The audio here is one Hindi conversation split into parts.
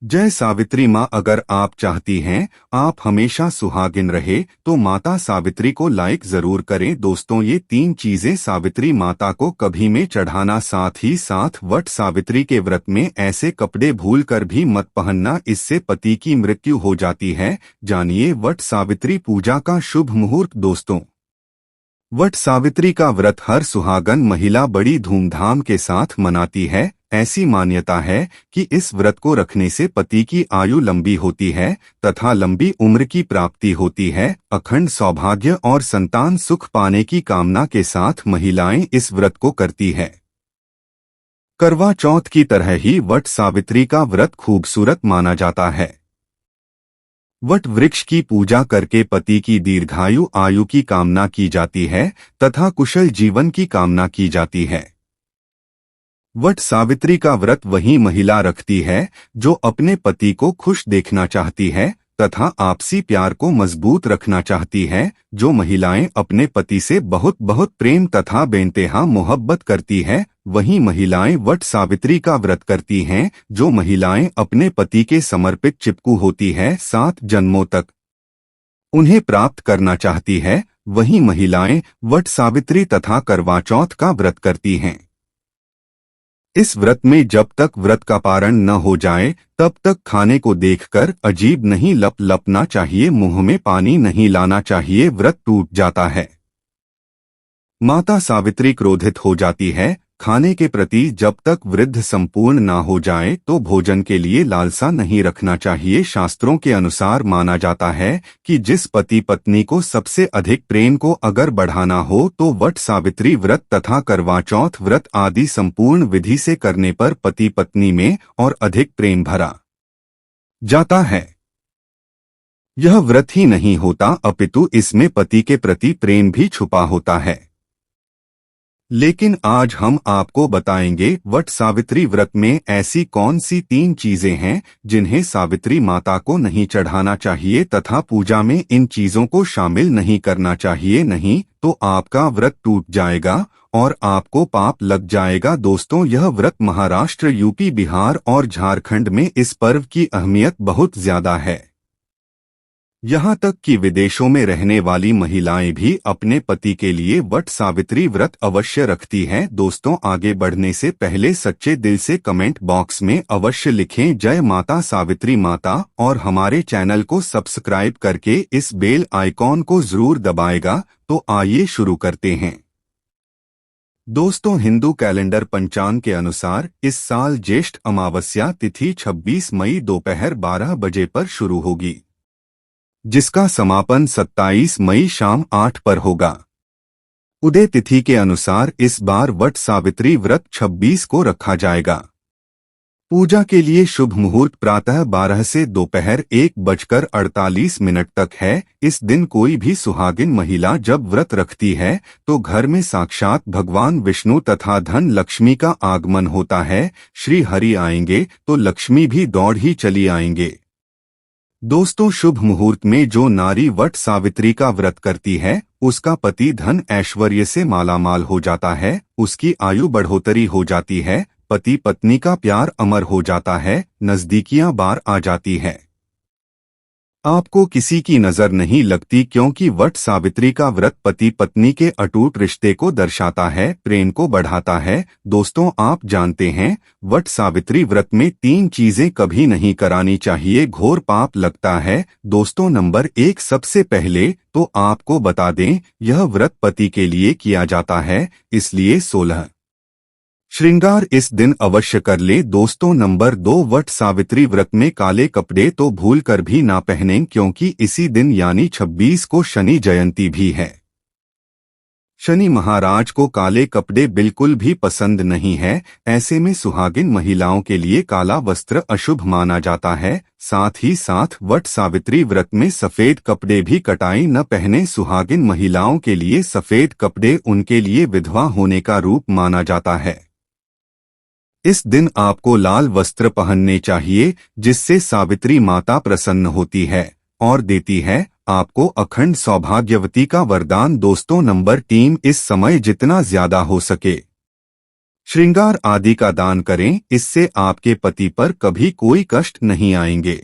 जय सावित्री माँ। अगर आप चाहती हैं आप हमेशा सुहागिन रहे तो माता सावित्री को लाइक जरूर करें। दोस्तों, ये 3 चीजें सावित्री माता को कभी में चढ़ाना, साथ ही साथ वट सावित्री के व्रत में ऐसे कपड़े भूल कर भी मत पहनना, इससे पति की मृत्यु हो जाती है। जानिए वट सावित्री पूजा का शुभ मुहूर्त। दोस्तों, वट सावित्री का व्रत हर सुहागन महिला बड़ी धूमधाम के साथ मनाती है। ऐसी मान्यता है कि इस व्रत को रखने से पति की आयु लंबी होती है तथा लंबी उम्र की प्राप्ति होती है। अखंड सौभाग्य और संतान सुख पाने की कामना के साथ महिलाएं इस व्रत को करती है। करवा चौथ की तरह ही वट सावित्री का व्रत खूबसूरत माना जाता है। वट वृक्ष की पूजा करके पति की दीर्घायु आयु की कामना की जाती है तथा कुशल जीवन की कामना की जाती है। वट सावित्री का व्रत वही महिला रखती है जो अपने पति को खुश देखना चाहती है तथा आपसी प्यार को मजबूत रखना चाहती है। जो महिलाएं अपने पति से बहुत बहुत प्रेम तथा बेइंतहा मोहब्बत करती है, वही महिलाएं वट सावित्री का व्रत करती हैं। जो महिलाएं अपने पति के समर्पित चिपकू होती है, 7 जन्मों तक उन्हें प्राप्त करना चाहती है, वही महिलाएं वट सावित्री तथा करवा चौथ का व्रत करती हैं। इस व्रत में जब तक व्रत का पारण न हो जाए तब तक खाने को देखकर अजीब नहीं लपलपना चाहिए, मुंह में पानी नहीं लाना चाहिए, व्रत टूट जाता है। माता सावित्री क्रोधित हो जाती है। खाने के प्रति जब तक वृद्ध संपूर्ण ना हो जाए तो भोजन के लिए लालसा नहीं रखना चाहिए। शास्त्रों के अनुसार माना जाता है कि जिस पति पत्नी को सबसे अधिक प्रेम को अगर बढ़ाना हो तो वट सावित्री व्रत तथा करवा चौथ व्रत आदि संपूर्ण विधि से करने पर पति पत्नी में और अधिक प्रेम भरा जाता है। यह व्रत ही नहीं होता अपितु इसमें पति के प्रति प्रेम भी छुपा होता है। लेकिन आज हम आपको बताएंगे वट सावित्री व्रत में ऐसी कौन सी 3 चीजें हैं जिन्हें सावित्री माता को नहीं चढ़ाना चाहिए तथा पूजा में इन चीजों को शामिल नहीं करना चाहिए, नहीं तो आपका व्रत टूट जाएगा और आपको पाप लग जाएगा। दोस्तों, यह व्रत महाराष्ट्र, यूपी, बिहार और झारखंड में इस पर्व की अहमियत बहुत ज्यादा है। यहाँ तक कि विदेशों में रहने वाली महिलाएं भी अपने पति के लिए वट सावित्री व्रत अवश्य रखती हैं। दोस्तों, आगे बढ़ने से पहले सच्चे दिल से कमेंट बॉक्स में अवश्य लिखें जय माता सावित्री माता और हमारे चैनल को सब्सक्राइब करके इस बेल आइकॉन को जरूर दबाएगा। तो आइए शुरू करते हैं। दोस्तों, हिंदू कैलेंडर पंचांग के अनुसार इस साल ज्येष्ठ अमावस्या तिथि 26 मई दोपहर 12 बजे पर शुरू होगी, जिसका समापन 27 मई शाम 8 पर होगा। उदय तिथि के अनुसार इस बार वट सावित्री व्रत 26 को रखा जाएगा। पूजा के लिए शुभ मुहूर्त प्रातः 12 से दोपहर 1:48 तक है। इस दिन कोई भी सुहागिन महिला जब व्रत रखती है तो घर में साक्षात भगवान विष्णु तथा धन लक्ष्मी का आगमन होता है। श्री हरि आएंगे तो लक्ष्मी भी दौड़ ही चली आएंगे। दोस्तों, शुभ मुहूर्त में जो नारी वट सावित्री का व्रत करती है उसका पति धन ऐश्वर्य से मालामाल हो जाता है, उसकी आयु बढ़ोतरी हो जाती है, पति पत्नी का प्यार अमर हो जाता है, नजदीकियां बार आ जाती है। आपको किसी की नजर नहीं लगती क्योंकि वट सावित्री का व्रत पति पत्नी के अटूट रिश्ते को दर्शाता है, प्रेम को बढ़ाता है। दोस्तों, आप जानते हैं वट सावित्री व्रत में 3 चीजें कभी नहीं करानी चाहिए, घोर पाप लगता है। दोस्तों, नंबर 1, सबसे पहले तो आपको बता दें यह व्रत पति के लिए किया जाता है, इसलिए 16 श्रृंगार इस दिन अवश्य कर ले। दोस्तों, नंबर 2, वट सावित्री व्रत में काले कपड़े तो भूल कर भी ना पहनें क्योंकि इसी दिन यानी 26 को शनि जयंती भी है। शनि महाराज को काले कपड़े बिल्कुल भी पसंद नहीं है। ऐसे में सुहागिन महिलाओं के लिए काला वस्त्र अशुभ माना जाता है। साथ ही साथ वट सावित्री व्रत में सफेद कपड़े भी कटाई न पहने। सुहागिन महिलाओं के लिए सफेद कपड़े उनके लिए विधवा होने का रूप माना जाता है। इस दिन आपको लाल वस्त्र पहनने चाहिए जिससे सावित्री माता प्रसन्न होती है और देती है आपको अखंड सौभाग्यवती का वरदान। दोस्तों, नंबर 3, इस समय जितना ज्यादा हो सके श्रृंगार आदि का दान करें, इससे आपके पति पर कभी कोई कष्ट नहीं आएंगे।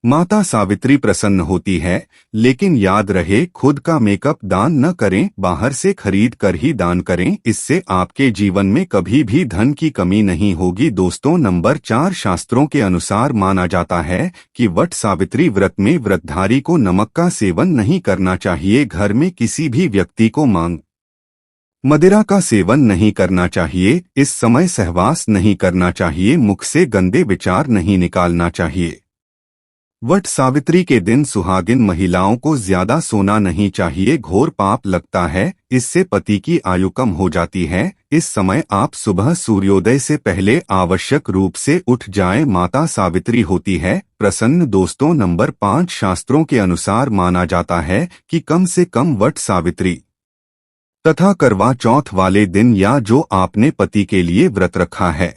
माता सावित्री प्रसन्न होती है, लेकिन याद रहे खुद का मेकअप दान न करें, बाहर से खरीद कर ही दान करें, इससे आपके जीवन में कभी भी धन की कमी नहीं होगी। दोस्तों, नंबर 4, शास्त्रों के अनुसार माना जाता है कि वट सावित्री व्रत में व्रतधारी को नमक का सेवन नहीं करना चाहिए। घर में किसी भी व्यक्ति को मांग मदिरा का सेवन नहीं करना चाहिए। इस समय सहवास नहीं करना चाहिए। मुख से गंदे विचार नहीं निकालना चाहिए। वट सावित्री के दिन सुहागिन महिलाओं को ज्यादा सोना नहीं चाहिए, घोर पाप लगता है, इससे पति की आयु कम हो जाती है। इस समय आप सुबह सूर्योदय से पहले आवश्यक रूप से उठ जाएं, माता सावित्री होती है प्रसन्न। दोस्तों, नंबर 5, शास्त्रों के अनुसार माना जाता है कि कम से कम वट सावित्री तथा करवा चौथ वाले दिन या जो आपने पति के लिए व्रत रखा है,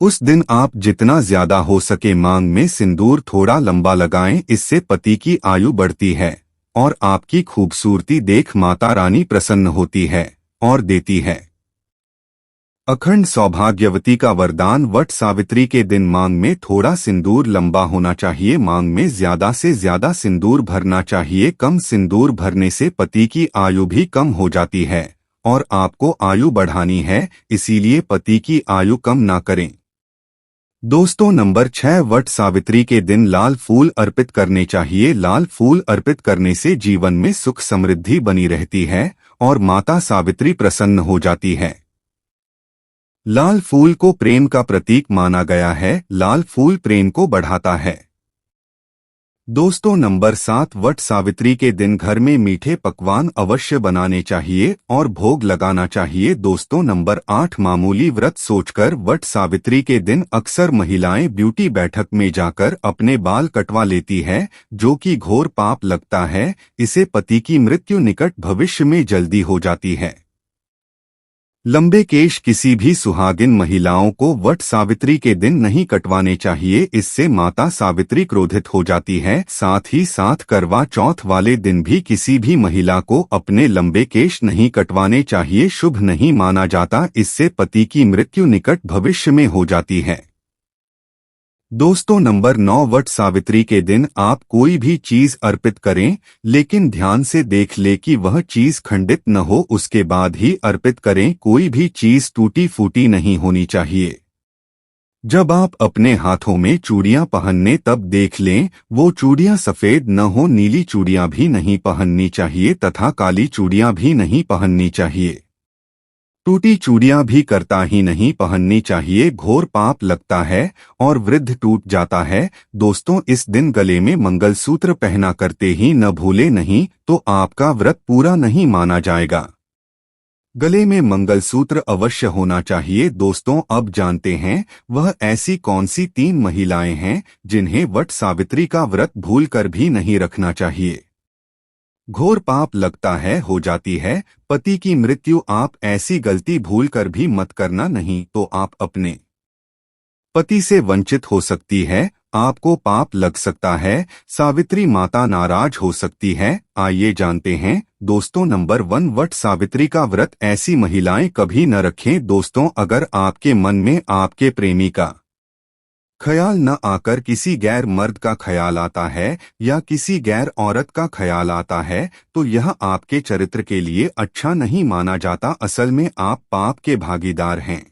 उस दिन आप जितना ज्यादा हो सके मांग में सिंदूर थोड़ा लंबा लगाएं, इससे पति की आयु बढ़ती है और आपकी खूबसूरती देख माता रानी प्रसन्न होती है और देती है अखंड सौभाग्यवती का वरदान। वट सावित्री के दिन मांग में थोड़ा सिंदूर लंबा होना चाहिए। मांग में ज्यादा से ज्यादा सिंदूर भरना चाहिए। कम सिंदूर भरने से पति की आयु भी कम हो जाती है और आपको आयु बढ़ानी है, इसीलिए पति की आयु कम ना करें। दोस्तों, नंबर 6, वट सावित्री के दिन लाल फूल अर्पित करने चाहिए। लाल फूल अर्पित करने से जीवन में सुख समृद्धि बनी रहती है और माता सावित्री प्रसन्न हो जाती है। लाल फूल को प्रेम का प्रतीक माना गया है। लाल फूल प्रेम को बढ़ाता है। दोस्तों, नंबर 7, वट सावित्री के दिन घर में मीठे पकवान अवश्य बनाने चाहिए और भोग लगाना चाहिए। दोस्तों, नंबर 8, मामूली व्रत सोचकर वट सावित्री के दिन अक्सर महिलाएं ब्यूटी बैठक में जाकर अपने बाल कटवा लेती है, जो कि घोर पाप लगता है। इसे पति की मृत्यु निकट भविष्य में जल्दी हो जाती है। लंबे केश किसी भी सुहागिन महिलाओं को वट सावित्री के दिन नहीं कटवाने चाहिए, इससे माता सावित्री क्रोधित हो जाती है। साथ ही साथ करवा चौथ वाले दिन भी किसी भी महिला को अपने लंबे केश नहीं कटवाने चाहिए, शुभ नहीं माना जाता, इससे पति की मृत्यु निकट भविष्य में हो जाती है। दोस्तों, नंबर 9, वट सावित्री के दिन आप कोई भी चीज अर्पित करें, लेकिन ध्यान से देख ले कि वह चीज खंडित न हो, उसके बाद ही अर्पित करें। कोई भी चीज टूटी फूटी नहीं होनी चाहिए। जब आप अपने हाथों में चूड़ियां पहनने तब देख लें वो चूड़ियां सफेद न हो। नीली चूड़ियां भी नहीं पहननी चाहिए तथा काली चूड़ियां भी नहीं पहननी चाहिए। टूटी चूड़ियां भी करता ही नहीं पहननी चाहिए, घोर पाप लगता है और वृद्ध टूट जाता है। दोस्तों, इस दिन गले में मंगलसूत्र पहना करते ही न भूले, नहीं तो आपका व्रत पूरा नहीं माना जाएगा। गले में मंगलसूत्र अवश्य होना चाहिए। दोस्तों, अब जानते हैं वह ऐसी कौन सी 3 महिलाएं हैं जिन्हें वट सावित्री का व्रत भूलकर भी नहीं रखना चाहिए। घोर पाप लगता है, हो जाती है पति की मृत्यु। आप ऐसी गलती भूलकर भी मत करना, नहीं तो आप अपने पति से वंचित हो सकती है, आपको पाप लग सकता है, सावित्री माता नाराज हो सकती है। आइए जानते हैं। दोस्तों, नंबर 1, वट सावित्री का व्रत ऐसी महिलाएं कभी न रखें। दोस्तों, अगर आपके मन में आपके प्रेमी का ख्याल न आकर किसी गैर मर्द का ख्याल आता है या किसी गैर औरत का ख्याल आता है, तो यह आपके चरित्र के लिए अच्छा नहीं माना जाता। असल में आप पाप के भागीदार हैं।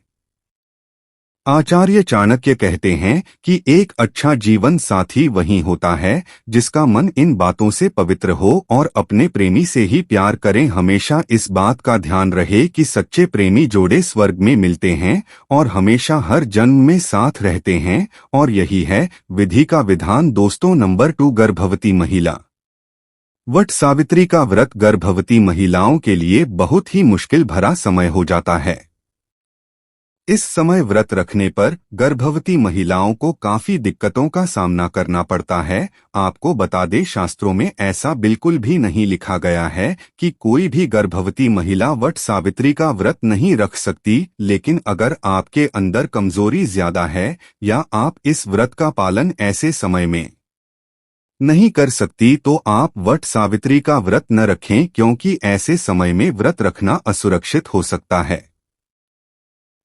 आचार्य चाणक्य कहते हैं कि एक अच्छा जीवन साथी वही होता है जिसका मन इन बातों से पवित्र हो और अपने प्रेमी से ही प्यार करें। हमेशा इस बात का ध्यान रहे कि सच्चे प्रेमी जोड़े स्वर्ग में मिलते हैं और हमेशा हर जन्म में साथ रहते हैं, और यही है विधि का विधान। दोस्तों, नंबर 2, गर्भवती महिला। वट सावित्री का व्रत गर्भवती महिलाओं के लिए बहुत ही मुश्किल भरा समय हो जाता है। इस समय व्रत रखने पर गर्भवती महिलाओं को काफी दिक्कतों का सामना करना पड़ता है। आपको बता दें, शास्त्रों में ऐसा बिल्कुल भी नहीं लिखा गया है कि कोई भी गर्भवती महिला वट सावित्री का व्रत नहीं रख सकती, लेकिन अगर आपके अंदर कमजोरी ज्यादा है या आप इस व्रत का पालन ऐसे समय में नहीं कर सकती, तो आप वट सावित्री का व्रत न रखें, क्योंकि ऐसे समय में व्रत रखना असुरक्षित हो सकता है।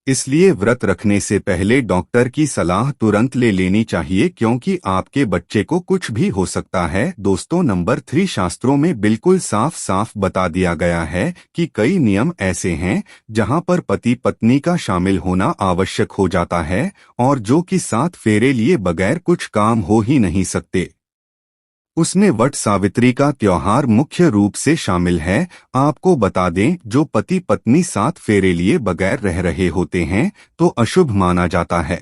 इसलिए व्रत रखने से पहले डॉक्टर की सलाह तुरंत ले लेनी चाहिए क्योंकि आपके बच्चे को कुछ भी हो सकता है। दोस्तों नंबर 3, शास्त्रों में बिल्कुल साफ साफ बता दिया गया है कि कई नियम ऐसे हैं जहां पर पति पत्नी का शामिल होना आवश्यक हो जाता है और जो कि 7 फेरे लिए बगैर कुछ काम हो ही नहीं सकते। उसमें वट सावित्री का त्योहार मुख्य रूप से शामिल है। आपको बता दें, जो पति पत्नी 7 फेरे लिए बगैर रह रहे होते हैं तो अशुभ माना जाता है।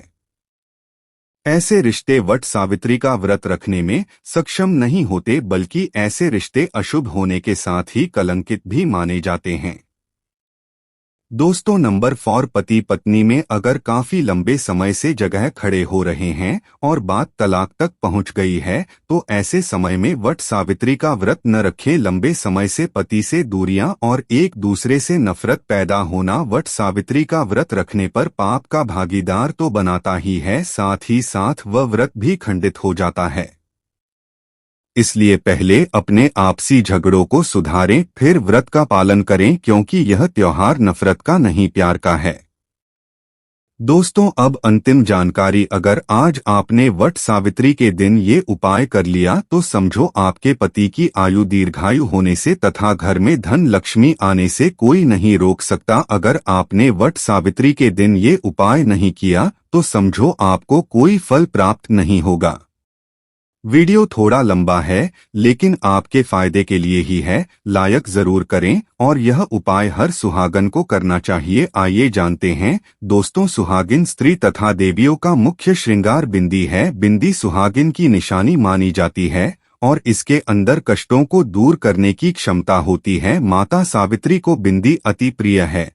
ऐसे रिश्ते वट सावित्री का व्रत रखने में सक्षम नहीं होते, बल्कि ऐसे रिश्ते अशुभ होने के साथ ही कलंकित भी माने जाते हैं। दोस्तों नंबर 4, पति पत्नी में अगर काफी लंबे समय से जगह खड़े हो रहे हैं और बात तलाक तक पहुंच गई है तो ऐसे समय में वट सावित्री का व्रत न रखें। लंबे समय से पति से दूरियां और एक दूसरे से नफरत पैदा होना वट सावित्री का व्रत रखने पर पाप का भागीदार तो बनाता ही है, साथ ही साथ वह व्रत भी खंडित हो जाता है। इसलिए पहले अपने आपसी झगड़ों को सुधारें, फिर व्रत का पालन करें क्योंकि यह त्योहार नफरत का नहीं प्यार का है। दोस्तों अब अंतिम जानकारी, अगर आज आपने वट सावित्री के दिन ये उपाय कर लिया तो समझो आपके पति की आयु दीर्घायु होने से तथा घर में धन लक्ष्मी आने से कोई नहीं रोक सकता। अगर आपने वट सावित्री के दिन ये उपाय नहीं किया तो समझो आपको कोई फल प्राप्त नहीं होगा। वीडियो थोड़ा लंबा है लेकिन आपके फायदे के लिए ही है, लायक जरूर करें और यह उपाय हर सुहागन को करना चाहिए। आइए जानते हैं। दोस्तों सुहागिन स्त्री तथा देवियों का मुख्य श्रृंगार बिंदी है। बिंदी सुहागिन की निशानी मानी जाती है और इसके अंदर कष्टों को दूर करने की क्षमता होती है। माता सावित्री को बिंदी अति प्रिय है।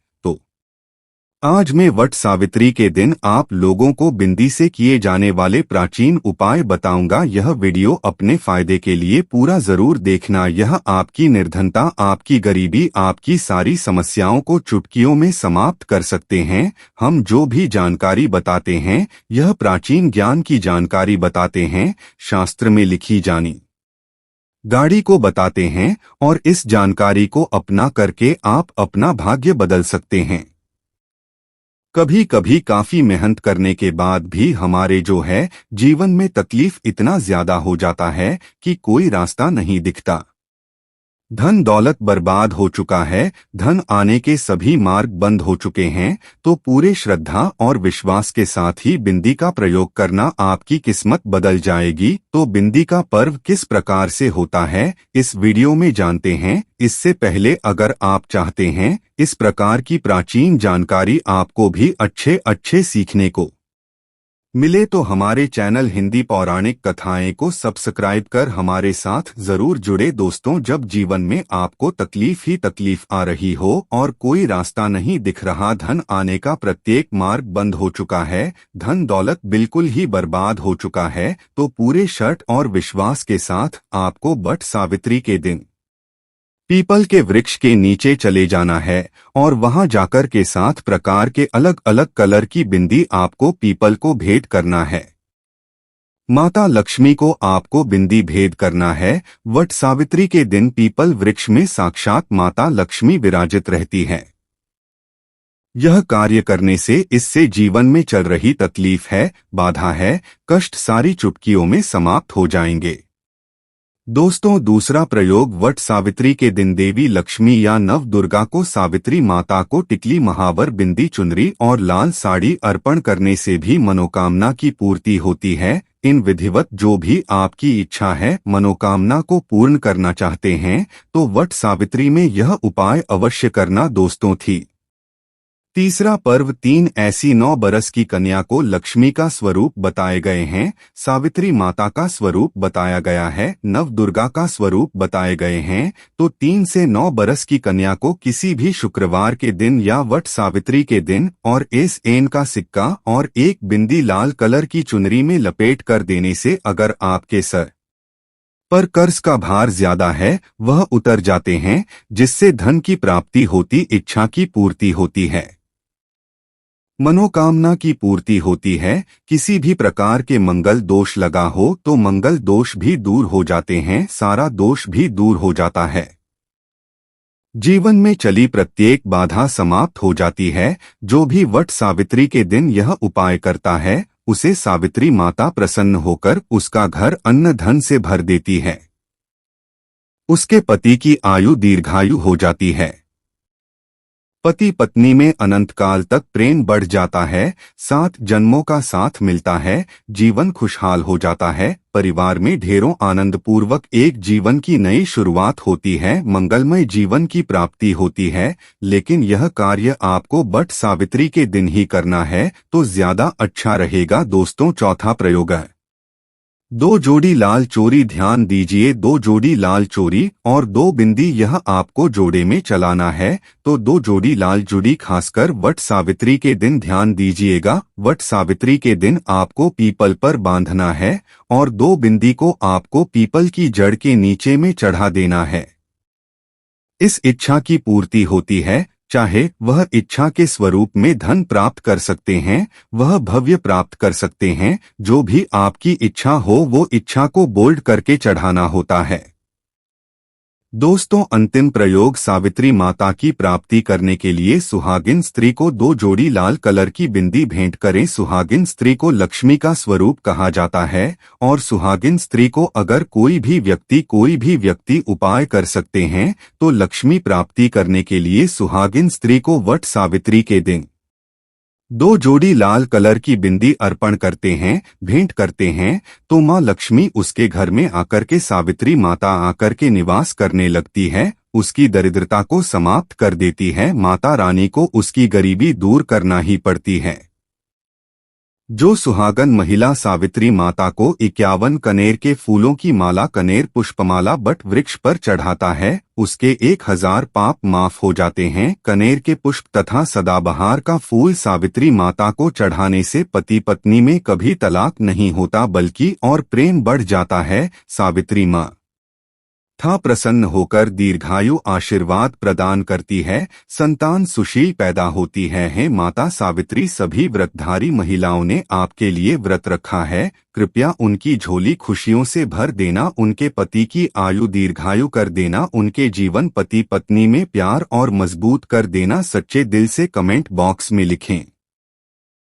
आज मैं वट सावित्री के दिन आप लोगों को बिंदी से किए जाने वाले प्राचीन उपाय बताऊंगा। यह वीडियो अपने फायदे के लिए पूरा जरूर देखना। यह आपकी निर्धनता, आपकी गरीबी, आपकी सारी समस्याओं को चुटकियों में समाप्त कर सकते हैं। हम जो भी जानकारी बताते हैं यह प्राचीन ज्ञान की जानकारी बताते हैं, शास्त्र में लिखी जानी गाड़ी को बताते हैं और इस जानकारी को अपना करके आप अपना भाग्य बदल सकते हैं। कभी कभी काफी मेहनत करने के बाद भी हमारे जो है जीवन में तकलीफ इतना ज्यादा हो जाता है कि कोई रास्ता नहीं दिखता। धन दौलत बर्बाद हो चुका है, धन आने के सभी मार्ग बंद हो चुके हैं, तो पूरे श्रद्धा और विश्वास के साथ ही बिंदी का प्रयोग करना, आपकी किस्मत बदल जाएगी। तो बिंदी का पर्व किस प्रकार से होता है इस वीडियो में जानते हैं। इससे पहले अगर आप चाहते हैं इस प्रकार की प्राचीन जानकारी आपको भी अच्छे सीखने को मिले तो हमारे चैनल हिंदी पौराणिक कथाएं को सब्सक्राइब कर हमारे साथ जरूर जुड़े। दोस्तों जब जीवन में आपको तकलीफ ही तकलीफ आ रही हो और कोई रास्ता नहीं दिख रहा, धन आने का प्रत्येक मार्ग बंद हो चुका है, धन दौलत बिल्कुल ही बर्बाद हो चुका है, तो पूरे शर्त और विश्वास के साथ आपको वट सावित्री के दिन पीपल के वृक्ष के नीचे चले जाना है और वहां जाकर के 7 प्रकार के अलग अलग कलर की बिंदी आपको पीपल को भेंट करना है। माता लक्ष्मी को आपको बिंदी भेंट करना है। वट सावित्री के दिन पीपल वृक्ष में साक्षात माता लक्ष्मी विराजित रहती है। यह कार्य करने से इससे जीवन में चल रही तकलीफ है, बाधा है, कष्ट सारी चुटकियों में समाप्त हो जाएंगे। दोस्तों दूसरा प्रयोग, वट सावित्री के दिन देवी लक्ष्मी या नव दुर्गा को सावित्री माता को टिकली, महावर, बिंदी, चुनरी और लाल साड़ी अर्पण करने से भी मनोकामना की पूर्ति होती है। इन विधिवत जो भी आपकी इच्छा है, मनोकामना को पूर्ण करना चाहते हैं तो वट सावित्री में यह उपाय अवश्य करना। दोस्तों तीसरा पर्व, 3 ऐसी 9 बरस की कन्या को लक्ष्मी का स्वरूप बताए गए हैं, सावित्री माता का स्वरूप बताया गया है, नव दुर्गा का स्वरूप बताए गए हैं। तो 3 से 9 बरस की कन्या को किसी भी शुक्रवार के दिन या वट सावित्री के दिन और एन का सिक्का और एक बिंदी लाल कलर की चुनरी में लपेट कर देने से अगर आपके सर पर कर्ज का भार ज्यादा है वह उतर जाते हैं, जिससे धन की प्राप्ति होती, इच्छा की पूर्ति होती है, मनोकामना की पूर्ति होती है। किसी भी प्रकार के मंगल दोष लगा हो तो मंगल दोष भी दूर हो जाते हैं, सारा दोष भी दूर हो जाता है। जीवन में चली प्रत्येक बाधा समाप्त हो जाती है। जो भी वट सावित्री के दिन यह उपाय करता है, उसे सावित्री माता प्रसन्न होकर उसका घर अन्न धन से भर देती है। उसके पति की आयु दीर्घायु हो जाती है। पति पत्नी में अनंत काल तक प्रेम बढ़ जाता है। 7 जन्मों का साथ मिलता है। जीवन खुशहाल हो जाता है। परिवार में ढेरों आनंद पूर्वक एक जीवन की नई शुरुआत होती है। मंगलमय जीवन की प्राप्ति होती है। लेकिन यह कार्य आपको वट सावित्री के दिन ही करना है तो ज्यादा अच्छा रहेगा दोस्तों। चौथा प्रयोग है 2 जोड़ी लाल चोरी। ध्यान दीजिए, 2 जोड़ी लाल चोरी और 2 बिंदी यह आपको जोड़े में चलाना है। तो 2 जोड़ी लाल चूड़ी खासकर वट सावित्री के दिन ध्यान दीजिएगा। वट सावित्री के दिन आपको पीपल पर बांधना है और 2 बिंदी को आपको पीपल की जड़ के नीचे में चढ़ा देना है। इस इच्छा की पूर्ति होती है। चाहे वह इच्छा के स्वरूप में धन प्राप्त कर सकते हैं, वह भव्य प्राप्त कर सकते हैं। जो भी आपकी इच्छा हो वो इच्छा को बोल्ड करके चढ़ाना होता है। दोस्तों, अंतिम प्रयोग सावित्री माता की प्राप्ति करने के लिए सुहागिन स्त्री को 2 जोड़ी लाल कलर की बिंदी भेंट करें। सुहागिन स्त्री को लक्ष्मी का स्वरूप कहा जाता है और सुहागिन स्त्री को अगर कोई भी व्यक्ति उपाय कर सकते हैं तो लक्ष्मी प्राप्ति करने के लिए सुहागिन स्त्री को वट सावित्री के दिन 2 जोड़ी लाल कलर की बिंदी अर्पण करते हैं, भेंट करते हैं तो माँ लक्ष्मी उसके घर में आकर के सावित्री माता आकर के निवास करने लगती है। उसकी दरिद्रता को समाप्त कर देती है। माता रानी को उसकी गरीबी दूर करना ही पड़ती है। जो सुहागन महिला सावित्री माता को 51 कनेर के फूलों की माला कनेर पुष्पमाला बट वृक्ष पर चढ़ाता है, उसके 1000 पाप माफ हो जाते हैं। कनेर के पुष्प तथा सदाबहार का फूल सावित्री माता को चढ़ाने से पति पत्नी में कभी तलाक नहीं होता बल्कि और प्रेम बढ़ जाता है। सावित्री माँ था प्रसन्न होकर दीर्घायु आशीर्वाद प्रदान करती है। संतान सुशील पैदा होती है। माता सावित्री सभी व्रतधारी महिलाओं ने आपके लिए व्रत रखा है। कृपया उनकी झोली खुशियों से भर देना, उनके पति की आयु दीर्घायु कर देना, उनके जीवन पति पत्नी में प्यार और मजबूत कर देना। सच्चे दिल से कमेंट बॉक्स में लिखें।